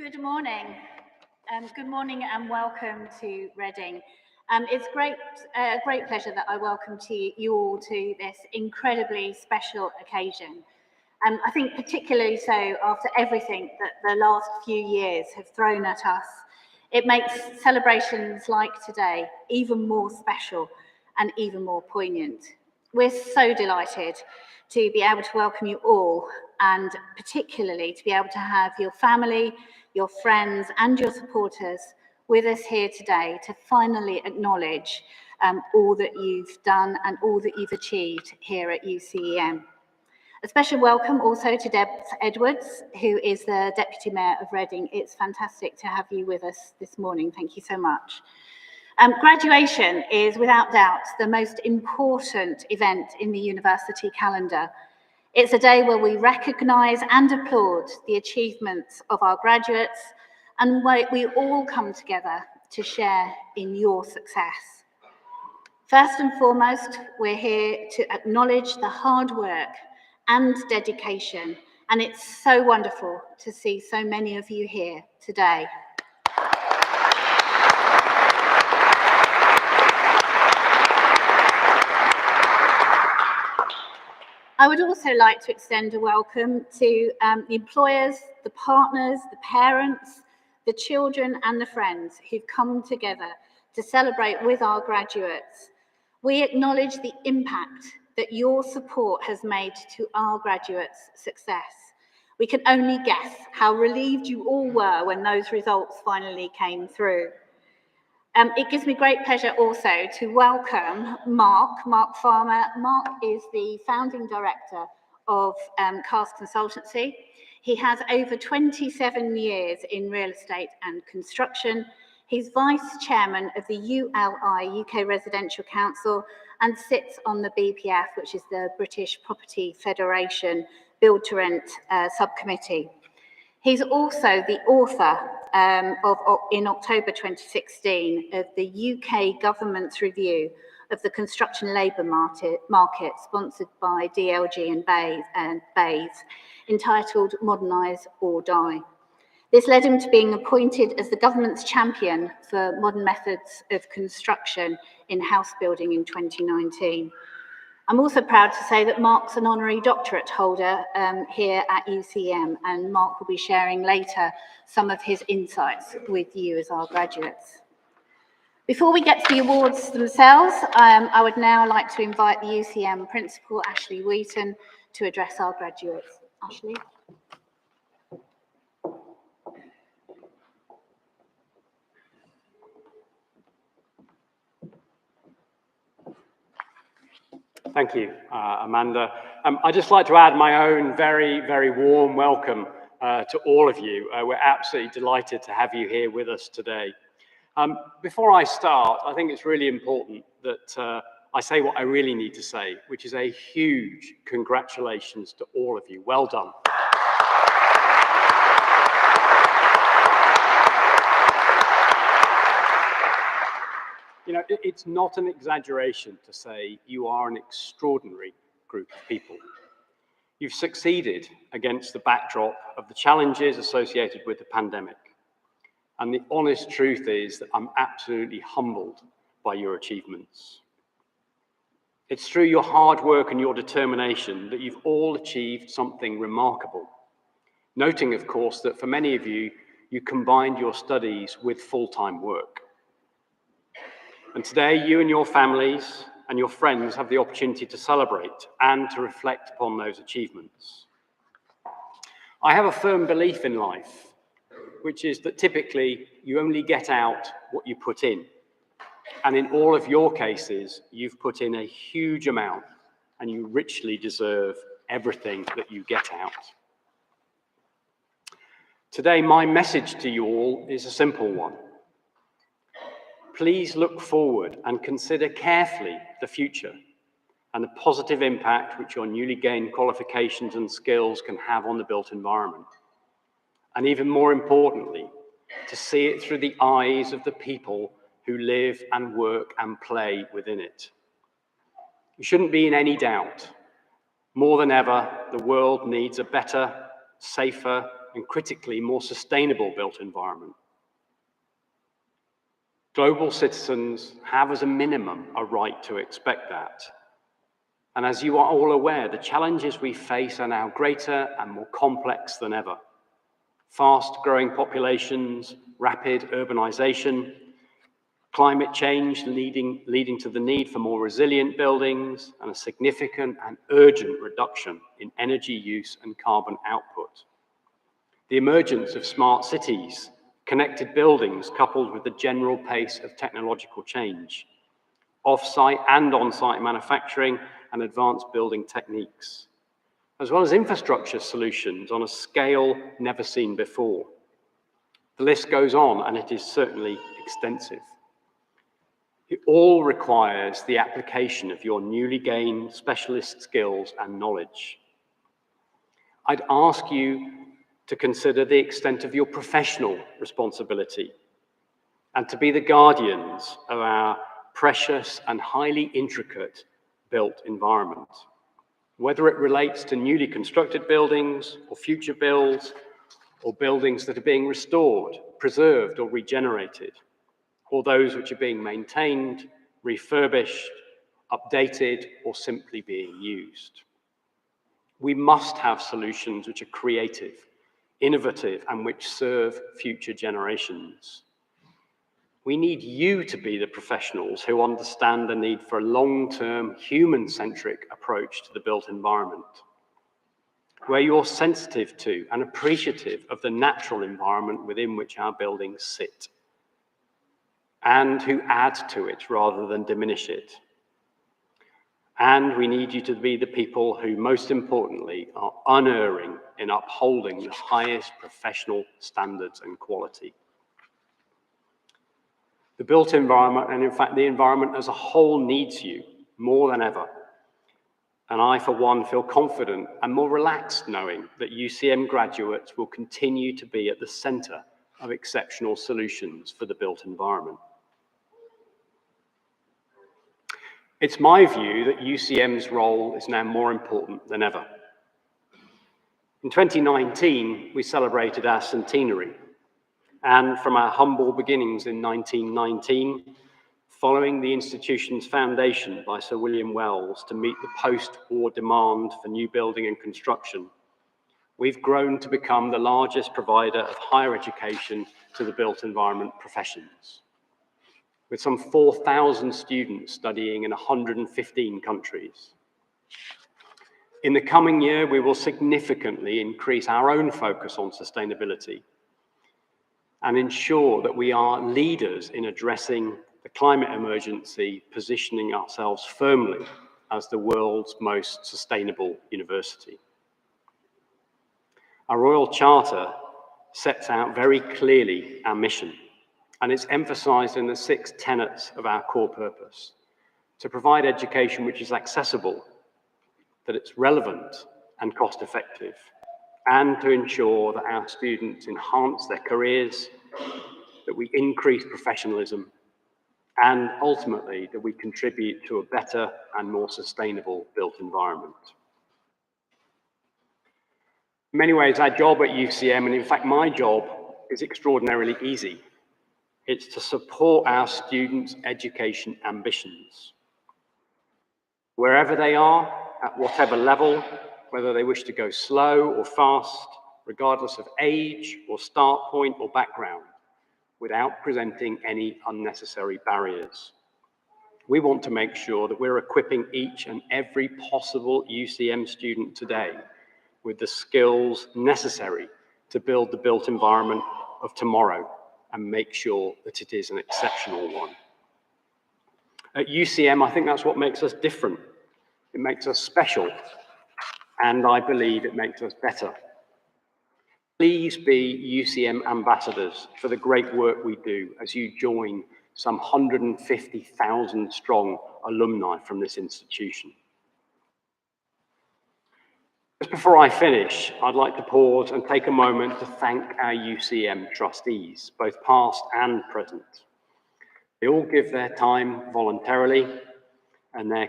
Good morning. Good morning and welcome to Reading. It's a great pleasure that I welcome you all to this incredibly special occasion. I think particularly so after everything that the last few years have thrown at us, it makes celebrations like today even more special and even more poignant. We're so delighted to be able to welcome you all, and particularly to be able to have your family, your friends and your supporters with us here today to finally acknowledge all that you've done and all that you've achieved here at UCEM. A special welcome also to Deb Edwards, who is the Deputy Mayor of Reading. It's fantastic to have you with us this morning. Thank you so much. Graduation is without doubt the most important event in the university calendar. It's a day where we recognise and applaud the achievements of our graduates, and where we all come together to share in your success. First and foremost, we're here to acknowledge the hard work and dedication, and it's so wonderful to see so many of you here today. I would also like to extend a welcome to the employers, the partners, the parents, the children and the friends who've come together to celebrate with our graduates. We acknowledge the impact that your support has made to our graduates' success. We can only guess how relieved you all were when those results finally came through. It gives me great pleasure also to welcome Mark Farmer. Mark is the founding director of Cast Consultancy. He has over 27 years in real estate and construction. He's vice chairman of the ULI, UK Residential Council, and sits on the BPF, which is the British Property Federation Build to Rent subcommittee. He's also the author in October 2016 of the UK government's review of the construction labour market sponsored by DLG and Bays, entitled Modernise or Die. This led him to being appointed as the government's champion for modern methods of construction in house building in 2019. I'm also proud to say that Mark's an honorary doctorate holder here at UCEM, and Mark will be sharing later some of his insights with you as our graduates. Before we get to the awards themselves, I would now like to invite the UCEM Principal, Ashley Wheaton, to address our graduates. Ashley. Thank you, Amanda. I'd just like to add my own very, very warm welcome to all of you. We're absolutely delighted to have you here with us today. Before I start, I think it's really important that I say what I really need to say, which is a huge congratulations to all of you. Well done. You know, it's not an exaggeration to say you are an extraordinary group of people. You've succeeded against the backdrop of the challenges associated with the pandemic. And the honest truth is that I'm absolutely humbled by your achievements. It's through your hard work and your determination that you've all achieved something remarkable. Noting, of course, that for many of you, you combined your studies with full-time work. And today, you and your families and your friends have the opportunity to celebrate and to reflect upon those achievements. I have a firm belief in life, which is that typically you only get out what you put in. And in all of your cases, you've put in a huge amount and you richly deserve everything that you get out. Today, my message to you all is a simple one. Please look forward and consider carefully the future and the positive impact which your newly gained qualifications and skills can have on the built environment. And even more importantly, to see it through the eyes of the people who live and work and play within it. You shouldn't be in any doubt. More than ever, the world needs a better, safer, and critically, more sustainable built environment. Global citizens have, as a minimum, a right to expect that. And as you are all aware, the challenges we face are now greater and more complex than ever. Fast-growing populations, rapid urbanization, climate change leading to the need for more resilient buildings, and a significant and urgent reduction in energy use and carbon output. The emergence of smart cities, connected buildings coupled with the general pace of technological change, off-site and on-site manufacturing and advanced building techniques, as well as infrastructure solutions on a scale never seen before. The list goes on, and it is certainly extensive. It all requires the application of your newly gained specialist skills and knowledge. I'd ask you to consider the extent of your professional responsibility and to be the guardians of our precious and highly intricate built environment. Whether it relates to newly constructed buildings or future builds, or buildings that are being restored, preserved, or regenerated, or those which are being maintained, refurbished, updated, or simply being used. We must have solutions which are creative, innovative, and which serve future generations. We need you to be the professionals who understand the need for a long-term, human-centric approach to the built environment, where you're sensitive to and appreciative of the natural environment within which our buildings sit, and who add to it rather than diminish it. And we need you to be the people who, most importantly, are unerring in upholding the highest professional standards and quality. The built environment, and in fact the environment as a whole, needs you more than ever. And I, for one, feel confident and more relaxed knowing that UCM graduates will continue to be at the center of exceptional solutions for the built environment. It's my view that UCM's role is now more important than ever. In 2019, we celebrated our centenary, and from our humble beginnings in 1919, following the institution's foundation by Sir William Wells to meet the post-war demand for new building and construction, we've grown to become the largest provider of higher education to the built environment professions, with some 4,000 students studying in 115 countries. In the coming year, we will significantly increase our own focus on sustainability and ensure that we are leaders in addressing the climate emergency, positioning ourselves firmly as the world's most sustainable university. Our Royal Charter sets out very clearly our mission, and it's emphasized in the 6 tenets of our core purpose: to provide education which is accessible, that it's relevant and cost-effective, and to ensure that our students enhance their careers, that we increase professionalism, and ultimately that we contribute to a better and more sustainable built environment. In many ways, our job at UCM, and in fact my job, is extraordinarily easy. It's to support our students' education ambitions. Wherever they are, at whatever level, whether they wish to go slow or fast, regardless of age or start point or background, without presenting any unnecessary barriers. We want to make sure that we're equipping each and every possible UCM student today with the skills necessary to build the built environment of tomorrow and make sure that it is an exceptional one. At UCM, I think that's what makes us different. It makes us special, and I believe it makes us better. Please be UCM ambassadors for the great work we do as you join some 150,000 strong alumni from this institution. Just before I finish, I'd like to pause and take a moment to thank our UCM trustees, both past and present. They all give their time voluntarily, and their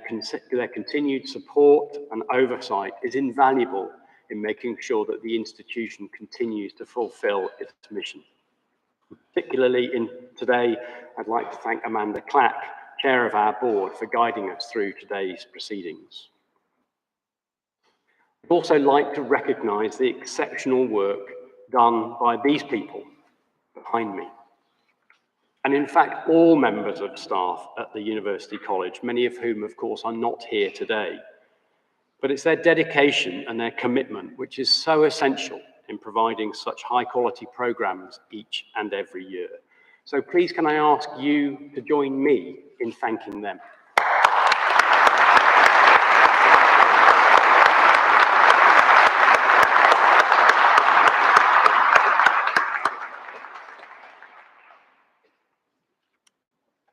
continued support and oversight is invaluable in making sure that the institution continues to fulfill its mission. Particularly today, I'd like to thank Amanda Clack, Chair of our board, for guiding us through today's proceedings. I'd also like to recognise the exceptional work done by these people behind me. And in fact, all members of staff at the University College, many of whom, of course, are not here today. But it's their dedication and their commitment which is so essential in providing such high-quality programmes each and every year. So please, can I ask you to join me in thanking them?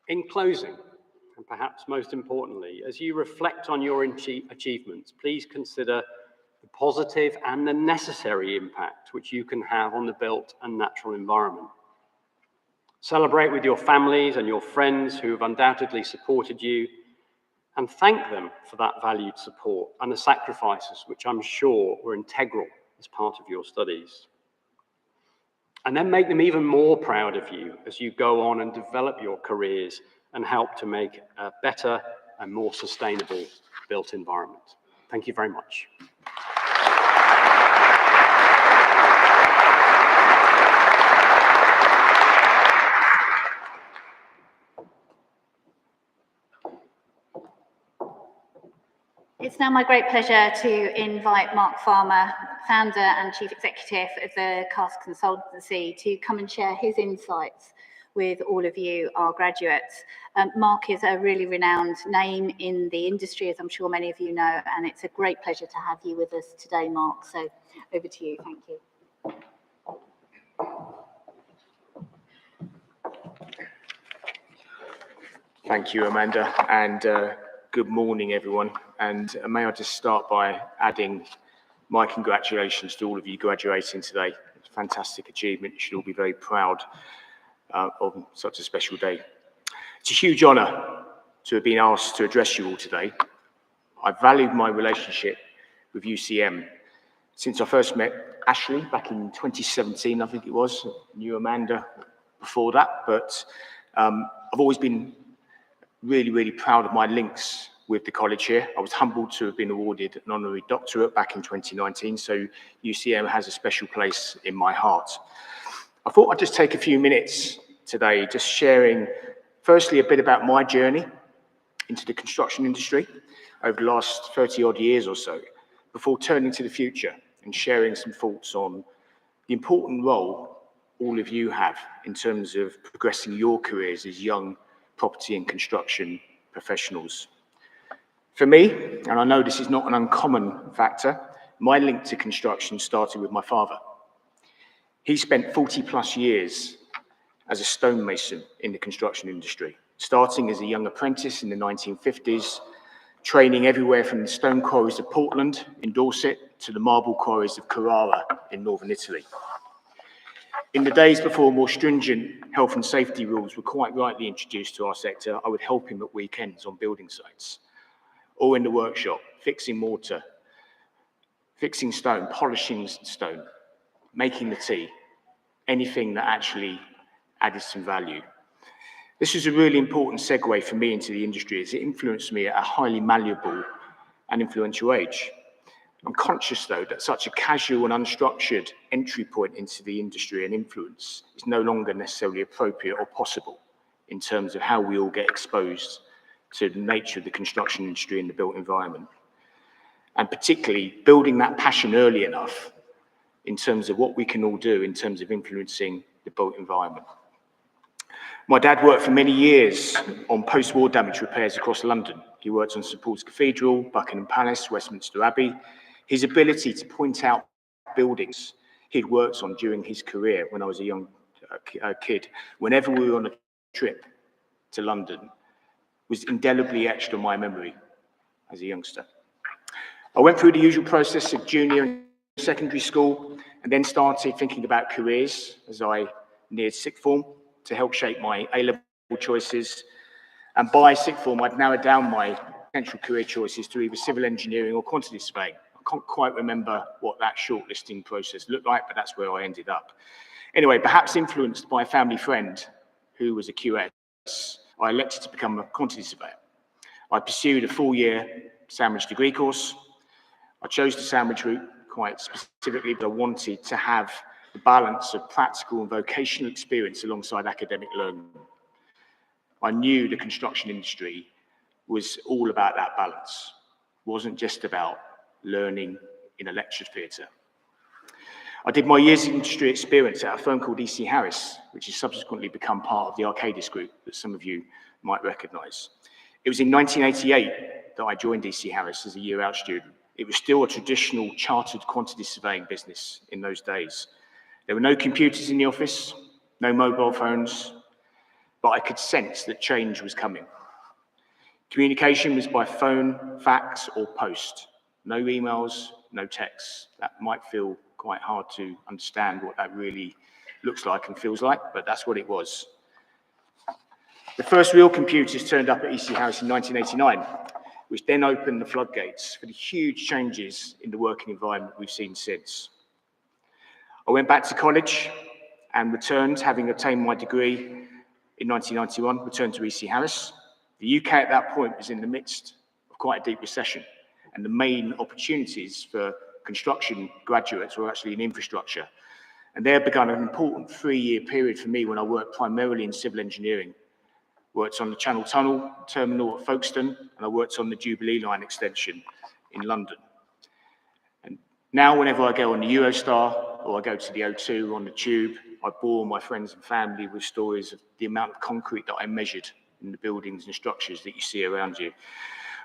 In closing, and perhaps most importantly, as you reflect on your achievements, please consider the positive and the necessary impact which you can have on the built and natural environment. Celebrate with your families and your friends who have undoubtedly supported you, and thank them for that valued support and the sacrifices which I'm sure were integral as part of your studies. And then make them even more proud of you as you go on and develop your careers and help to make a better and more sustainable built environment. Thank you very much. It's now my great pleasure to invite Mark Farmer, founder and chief executive of the CAST Consultancy, to come and share his insights with all of you, our graduates. Mark is a really renowned name in the industry, as I'm sure many of you know, and it's a great pleasure to have you with us today, Mark. So over to you. Thank you. Thank you, Amanda, and good morning, everyone. And may I just start by adding my congratulations to all of you graduating today. It's a fantastic achievement. You should all be very proud of such a special day. It's a huge honour to have been asked to address you all today. I've valued my relationship with UCEM since I first met Ashley back in 2017, I think it was. Knew Amanda before that, but I've always been really proud of my links with the college here. I was humbled to have been awarded an honorary doctorate back in 2019, so UCEM has a special place in my heart. I thought I'd just take a few minutes today just sharing, firstly, a bit about my journey into the construction industry over the last 30 odd years or so, before turning to the future and sharing some thoughts on the important role all of you have in terms of progressing your careers as young property and construction professionals. For me, and I know this is not an uncommon factor, my link to construction started with my father. He spent 40 plus years as a stonemason in the construction industry, starting as a young apprentice in the 1950s, training everywhere from the stone quarries of Portland in Dorset to the marble quarries of Carrara in northern Italy. In the days before more stringent health and safety rules were quite rightly introduced to our sector, I would help him at weekends on building sites, or in the workshop, fixing mortar, fixing stone, polishing stone, making the tea, anything that actually added some value. This was a really important segue for me into the industry as it influenced me at a highly malleable and influential age. I'm conscious, though, that such a casual and unstructured entry point into the industry and influence is no longer necessarily appropriate or possible in terms of how we all get exposed to the nature of the construction industry and the built environment. And particularly building that passion early enough in terms of what we can all do in terms of influencing the built environment. My dad worked for many years on post-war damage repairs across London. He worked on St Paul's Cathedral, Buckingham Palace, Westminster Abbey. His ability to point out buildings he'd worked on during his career when I was a young kid, whenever we were on a trip to London, was indelibly etched on my memory as a youngster. I went through the usual process of junior and secondary school and then started thinking about careers as I neared sixth form to help shape my A-level choices. And by sixth form, I'd narrowed down my potential career choices to either civil engineering or quantity surveying. I can't quite remember what that shortlisting process looked like, but that's where I ended up. Anyway, perhaps influenced by a family friend who was a QS, I elected to become a quantity surveyor. I pursued a 4-year sandwich degree course. I chose the sandwich route quite specifically, but I wanted to have the balance of practical and vocational experience alongside academic learning. I knew the construction industry was all about that balance. It wasn't just about learning in a lecture theatre. I did my years of industry experience at a firm called EC Harris, which has subsequently become part of the Arcadis Group that some of you might recognise. It was in 1988 that I joined EC Harris as a year-out student. It was still a traditional chartered quantity surveying business in those days. There were no computers in the office, no mobile phones, but I could sense that change was coming. Communication was by phone, fax, or post. No emails, no texts. That might feel quite hard to understand what that really looks like and feels like, but that's what it was. The first real computers turned up at EC Harris in 1989, which then opened the floodgates for the huge changes in the working environment we've seen since. I went back to college and returned, having obtained my degree in 1991, returned to EC Harris. The UK at that point was in the midst of quite a deep recession, and the main opportunities for construction graduates were actually in infrastructure. And there began an important 3-year period for me when I worked primarily in civil engineering. Worked on the Channel Tunnel terminal at Folkestone, and I worked on the Jubilee Line extension in London. And now whenever I go on the Eurostar or I go to the O2 on the tube, I bore my friends and family with stories of the amount of concrete that I measured in the buildings and structures that you see around you.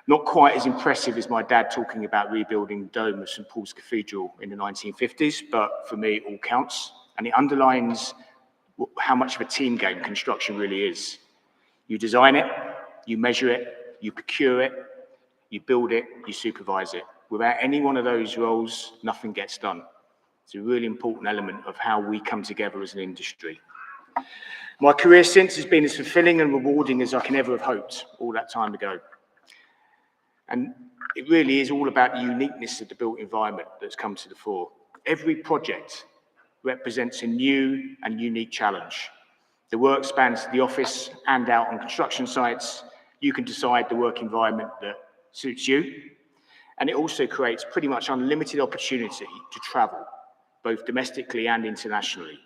Not quite as impressive as my dad talking about rebuilding the dome of St Paul's Cathedral in the 1950s, but for me it all counts, and it underlines how much of a team game construction really is. You design it, you measure it, you procure it, you build it, you supervise it. Without any one of those roles, nothing gets done. It's a really important element of how we come together as an industry. My career since has been as fulfilling and rewarding as I can ever have hoped all that time ago. And it really is all about the uniqueness of the built environment that's come to the fore. Every project represents a new and unique challenge. The work spans the office and out on construction sites. You can decide the work environment that suits you. And it also creates pretty much unlimited opportunity to travel, both domestically and internationally.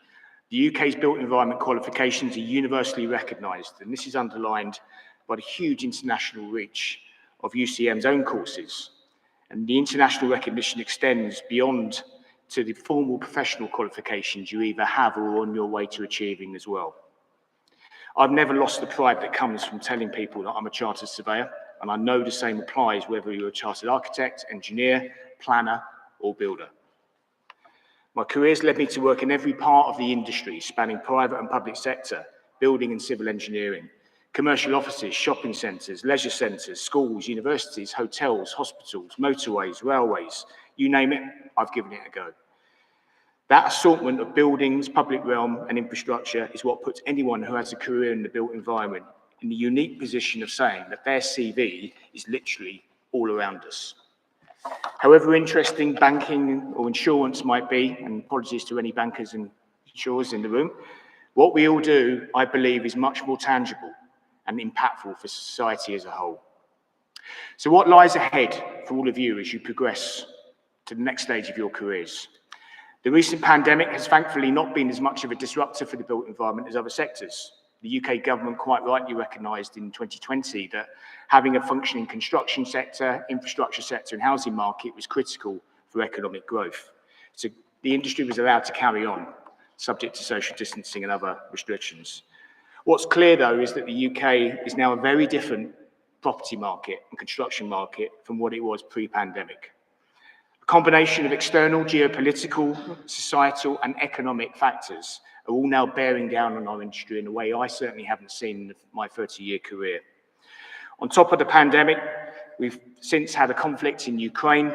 The UK's built environment qualifications are universally recognised, and this is underlined by the huge international reach of UCEM's own courses. And the international recognition extends beyond to the formal professional qualifications you either have or are on your way to achieving as well. I've never lost the pride that comes from telling people that I'm a chartered surveyor, and I know the same applies whether you're a chartered architect, engineer, planner, or builder. My career's led me to work in every part of the industry, spanning private and public sector, building and civil engineering, commercial offices, shopping centres, leisure centres, schools, universities, hotels, hospitals, motorways, railways, you name it, I've given it a go. That assortment of buildings, public realm and infrastructure is what puts anyone who has a career in the built environment in the unique position of saying that their CV is literally all around us. However interesting banking or insurance might be, and apologies to any bankers and insurers in the room, what we all do, I believe, is much more tangible and impactful for society as a whole. So what lies ahead for all of you as you progress to the next stage of your careers? The recent pandemic has thankfully not been as much of a disruptor for the built environment as other sectors. The UK government quite rightly recognised in 2020 that having a functioning construction sector, infrastructure sector and housing market was critical for economic growth. So the industry was allowed to carry on, subject to social distancing and other restrictions. What's clear though is that the UK is now a very different property market and construction market from what it was pre-pandemic. A combination of external, geopolitical, societal and economic factors are all now bearing down on our industry in a way I certainly haven't seen in my 30-year career. On top of the pandemic, we've since had a conflict in Ukraine,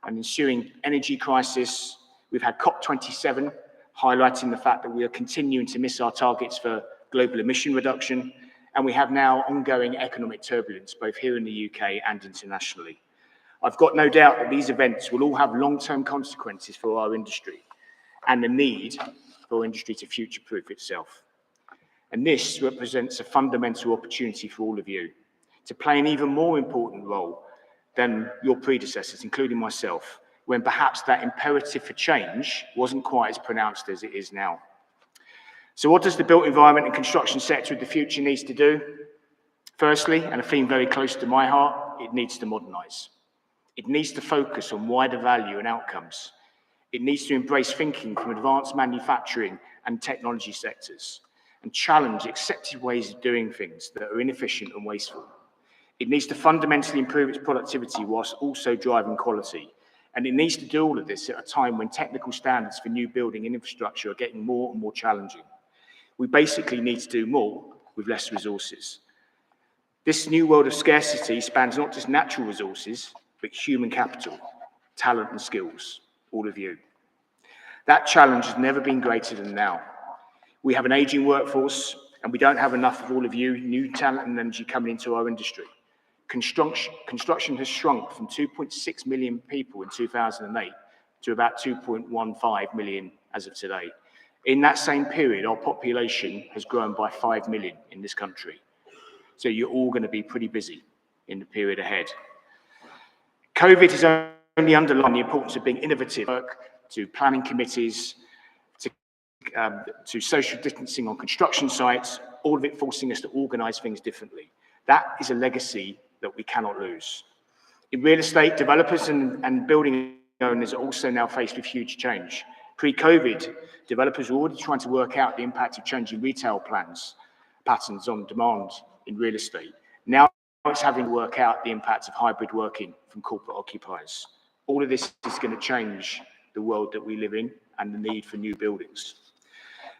an ensuing energy crisis. We've had COP27 highlighting the fact that we are continuing to miss our targets for global emission reduction, and we have now ongoing economic turbulence both here in the UK and internationally. I've got no doubt that these events will all have long-term consequences for our industry and the need for industry to future-proof itself. And this represents a fundamental opportunity for all of you to play an even more important role than your predecessors, including myself, when perhaps that imperative for change wasn't quite as pronounced as it is now. So what does the built environment and construction sector of the future needs to do? Firstly, and a theme very close to my heart, it needs to modernise. It needs to focus on wider value and outcomes. It needs to embrace thinking from advanced manufacturing and technology sectors and challenge accepted ways of doing things that are inefficient and wasteful. It needs to fundamentally improve its productivity whilst also driving quality. And it needs to do all of this at a time when technical standards for new building and infrastructure are getting more and more challenging. We basically need to do more with less resources. This new world of scarcity spans not just natural resources, but human capital, talent and skills, all of you. That challenge has never been greater than now. We have an aging workforce, and we don't have enough of all of you, new talent and energy coming into our industry. Construction has shrunk from 2.6 million people in 2008 to about 2.15 million as of today. In that same period, our population has grown by 5 million in this country. So you're all going to be pretty busy in the period ahead. COVID has only underlined the importance of being innovative, to planning committees, to social distancing on construction sites, all of it forcing us to organise things differently. That is a legacy that we cannot lose. In real estate, developers and building owners are also now faced with huge change. Pre-COVID, developers were already trying to work out the impact of changing retail patterns on demand in real estate. Now it's having to work out the impact of hybrid working from corporate occupiers. All of this is going to change the world that we live in and the need for new buildings.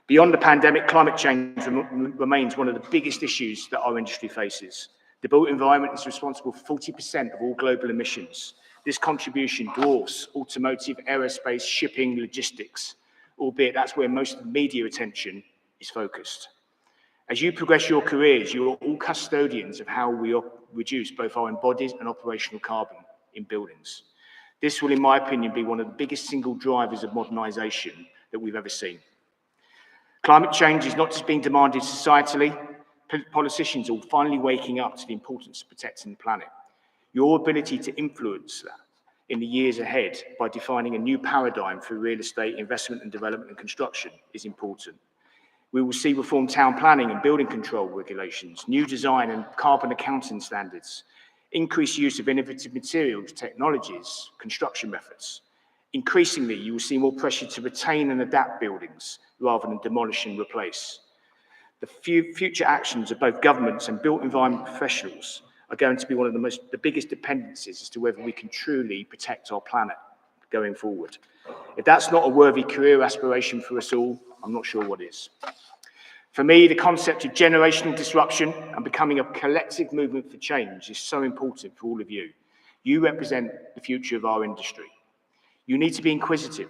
Beyond the pandemic, climate change remains one of the biggest issues that our industry faces. The built environment is responsible for 40% of all global emissions. This contribution dwarfs automotive, aerospace, shipping, logistics, albeit that's where most of the media attention is focused. As you progress your careers, you are all custodians of how we reduce both our embodied and operational carbon in buildings. This will, in my opinion, be one of the biggest single drivers of modernisation that we've ever seen. Climate change is not just being demanded societally. Politicians are finally waking up to the importance of protecting the planet. Your ability to influence that in the years ahead by defining a new paradigm for real estate investment and development and construction is important. We will see reformed town planning and building control regulations, new design and carbon accounting standards, increased use of innovative materials, technologies, construction methods. Increasingly, you will see more pressure to retain and adapt buildings rather than demolish and replace. The future actions of both governments and built environment professionals are going to be one of the biggest dependencies as to whether we can truly protect our planet going forward. If that's not a worthy career aspiration for us all, I'm not sure what is. For me, the concept of generational disruption and becoming a collective movement for change is so important for all of you. You represent the future of our industry. You need to be inquisitive.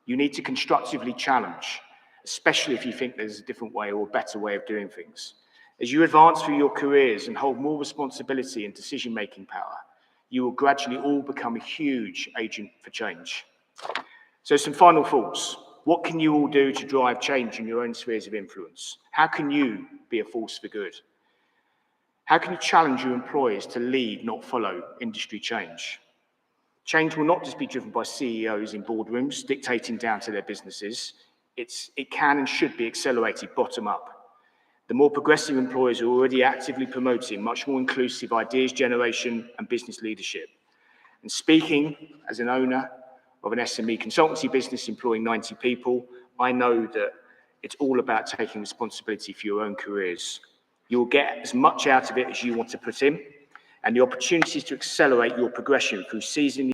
You need to constructively challenge, especially if you think there's a different way or a better way of doing things. As you advance through your careers and hold more responsibility and decision-making power, you will gradually all become a huge agent for change. So some final thoughts. What can you all do to drive change in your own spheres of influence? How can you be a force for good? How can you challenge your employers to lead, not follow, industry change? Change will not just be driven by CEOs in boardrooms dictating down to their businesses. It can and should be accelerated bottom up. The more progressive employers are already actively promoting much more inclusive ideas generation and business leadership. And speaking as an owner of an SME consultancy business employing 90 people, I know that it's all about taking responsibility for your own careers. You will get as much out of it as you want to put in, and the opportunities to accelerate your progression through seizing